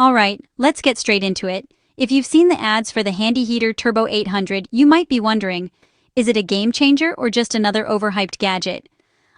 Alright, let's get straight into it. If you've seen the ads for the Handy Heater Turbo 800, you might be wondering, is it a game changer or just another overhyped gadget?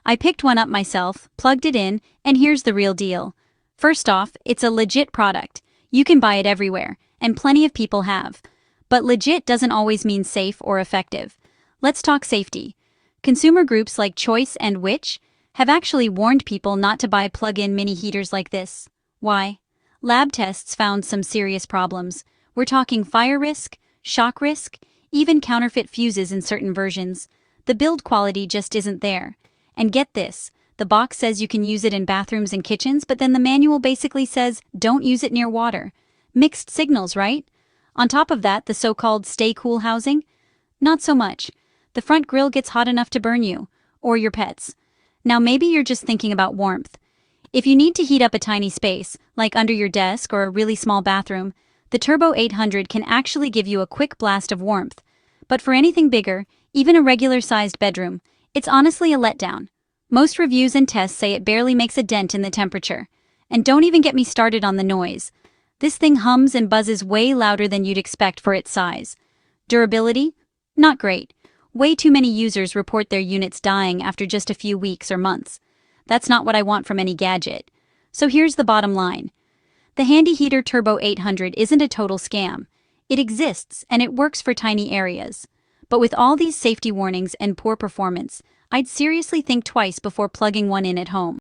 I picked one up myself, plugged it in, and here's the real deal. First off, it's a legit product. You can buy it everywhere, and plenty of people have. But legit doesn't always mean safe or effective. Let's talk safety. Consumer groups like Choice and Which have actually warned people not to buy plug-in mini heaters like this. Why? Lab tests found some serious problems. We're talking fire risk, shock risk, even counterfeit fuses in certain versions. The build quality just isn't there. And get this, the box says you can use it in bathrooms and kitchens, but then the manual basically says don't use it near water. Mixed signals, right? On top of that, the so-called stay cool housing? Not so much. The front grille gets hot enough to burn you, or your pets. Now maybe you're just thinking about warmth. If you need to heat up a tiny space, like under your desk or a really small bathroom, the Turbo 800 can actually give you a quick blast of warmth. But for anything bigger, even a regular-sized bedroom, it's honestly a letdown. Most reviews and tests say it barely makes a dent in the temperature. And don't even get me started on the noise. This thing hums and buzzes way louder than you'd expect for its size. Durability? Not great. Way too many users report their units dying after just a few weeks or months. That's not what I want from any gadget. So here's the bottom line. The Handy Heater Turbo 800 isn't a total scam. It exists, and it works for tiny areas. But with all these safety warnings and poor performance, I'd seriously think twice before plugging one in at home.